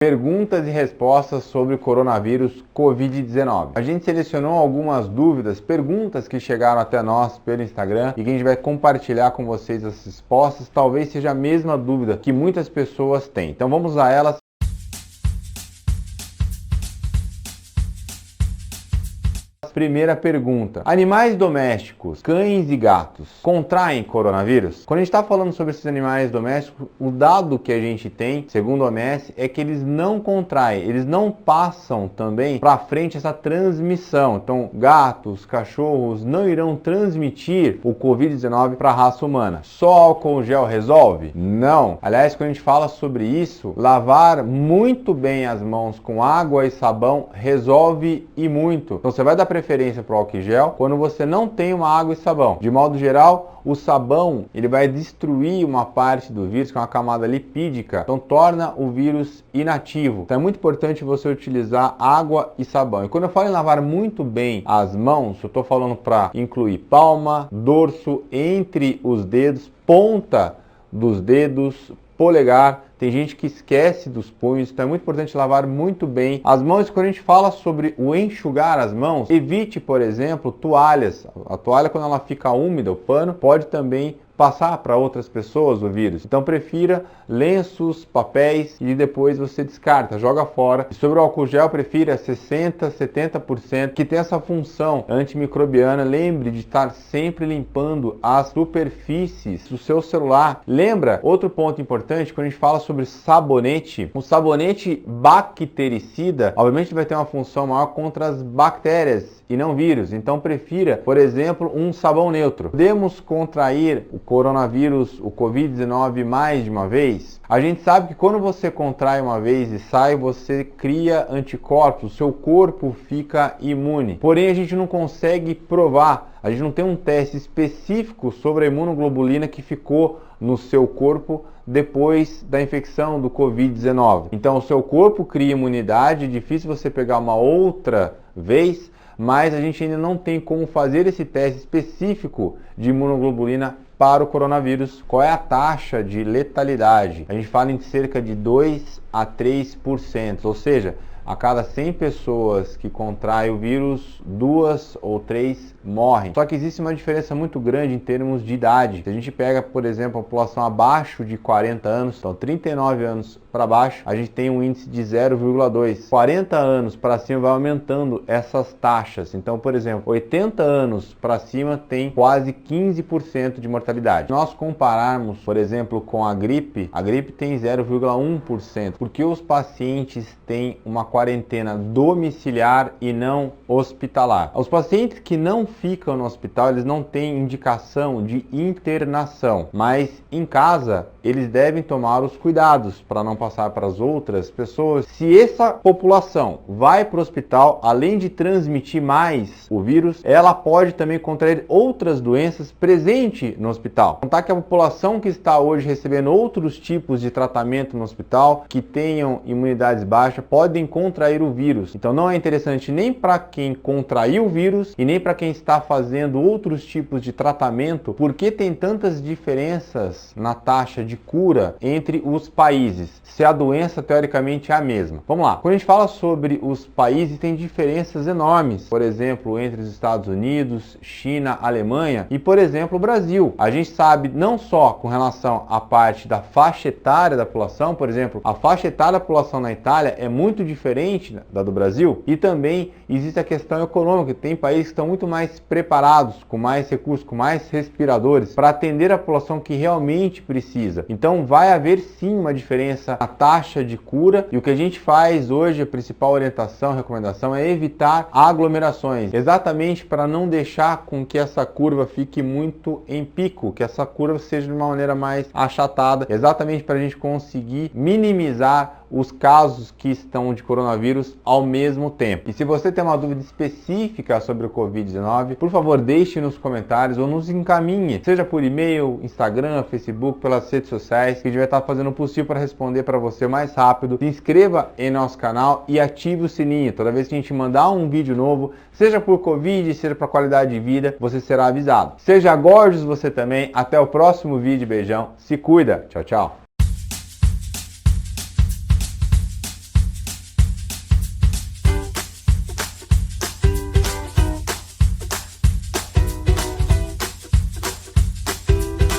Perguntas e respostas sobre o coronavírus Covid-19. A gente selecionou algumas dúvidas, perguntas que chegaram até nós pelo Instagram e que a gente vai compartilhar com vocês as respostas. Talvez seja a mesma dúvida que muitas pessoas têm. Então vamos a elas. Primeira pergunta: animais domésticos, cães e gatos, contraem coronavírus? Quando a gente está falando sobre esses animais domésticos, o dado que a gente tem, segundo a OMS, é que eles não contraem, eles não passam também para frente essa transmissão. Então, gatos, cachorros não irão transmitir o Covid-19 para a raça humana. Só álcool gel resolve? Não. Aliás, quando a gente fala sobre isso, lavar muito bem as mãos com água e sabão resolve e muito. Então, você vai dar preferência para o álcool gel quando você não tem uma água e sabão. De modo geral, o sabão ele vai destruir uma parte do vírus, que é uma camada lipídica, então torna o vírus inativo. Então é muito importante você utilizar água e sabão. E quando eu falo em lavar muito bem as mãos, eu estou falando para incluir palma, dorso, entre os dedos, ponta dos dedos, polegar. Tem gente que esquece dos punhos, então é muito importante lavar muito bem as mãos. Quando a gente fala sobre o enxugar as mãos, evite, por exemplo, toalhas. A toalha, quando ela fica úmida, o pano, pode também passar para outras pessoas o vírus. Então prefira lenços, papéis e depois você descarta, joga fora. E sobre o álcool gel, prefira 60%, 70%, que tem essa função antimicrobiana. Lembre de estar sempre limpando as superfícies do seu celular. Lembra, outro ponto importante, quando a gente fala sobre sabonete, o sabonete bactericida, obviamente vai ter uma função maior contra as bactérias e não vírus. Então prefira, por exemplo, um sabão neutro. Podemos contrair o coronavírus, o Covid-19 mais de uma vez? A gente sabe que quando você contrai uma vez e sai, você cria anticorpos, o seu corpo fica imune. Porém, a gente não consegue provar, a gente não tem um teste específico sobre a imunoglobulina que ficou no seu corpo depois da infecção do Covid-19. Então, o seu corpo cria imunidade, é difícil você pegar uma outra vez, mas a gente ainda não tem como fazer esse teste específico de imunoglobulina para o coronavírus. Qual é a taxa de letalidade? A gente fala em cerca de 2 a 3%, ou seja, a cada 100 pessoas que contraem o vírus, 2 ou 3 morrem. Só que existe uma diferença muito grande em termos de idade. Se a gente pega, por exemplo, a população abaixo de 40 anos, então 39 anos para baixo, a gente tem um índice de 0,2. 40 anos para cima vai aumentando essas taxas. Então, por exemplo, 80 anos para cima tem quase 15% de mortalidade. Se nós compararmos, por exemplo, com a gripe tem 0,1%, porque os pacientes têm uma quarentena domiciliar e não hospitalar. Os pacientes que não ficam no hospital, eles não têm indicação de internação, mas em casa eles devem tomar os cuidados para não passar para as outras pessoas. Se essa população vai para o hospital, além de transmitir mais o vírus, ela pode também contrair outras doenças presentes no hospital. Contar que a população que está hoje recebendo outros tipos de tratamento no hospital, que tenham imunidades baixas, podem contrair o vírus. Então não é interessante nem para quem contraiu o vírus e nem para quem está fazendo outros tipos de tratamento, porque tem tantas diferenças na taxa de cura entre os países, se a doença teoricamente é a mesma. Vamos lá, quando a gente fala sobre os países, tem diferenças enormes, por exemplo, entre os Estados Unidos, China, Alemanha e, por exemplo, o Brasil. A gente sabe não só com relação à parte da faixa etária da população, por exemplo, a faixa etária da população na Itália é muito diferente da do Brasil, e também existe a questão econômica. Tem países que estão muito mais preparados, com mais recursos, com mais respiradores, para atender a população que realmente precisa. Então vai haver sim uma diferença na taxa de cura, e o que a gente faz hoje, a principal orientação, recomendação é evitar aglomerações, exatamente para não deixar com que essa curva fique muito em pico, que essa curva seja de uma maneira mais achatada, exatamente para a gente conseguir minimizar os casos que estão de coronavírus ao mesmo tempo. E se você tem uma dúvida específica sobre o Covid-19, por favor, deixe nos comentários ou nos encaminhe, seja por e-mail, Instagram, Facebook, pelas redes sociais, que a gente vai estar fazendo o possível para responder para você o mais rápido. Se inscreva em nosso canal e ative o sininho. Toda vez que a gente mandar um vídeo novo, seja por Covid, seja para qualidade de vida, você será avisado. Seja gorgeous você também. Até o próximo vídeo. Beijão. Se cuida. Tchau, tchau.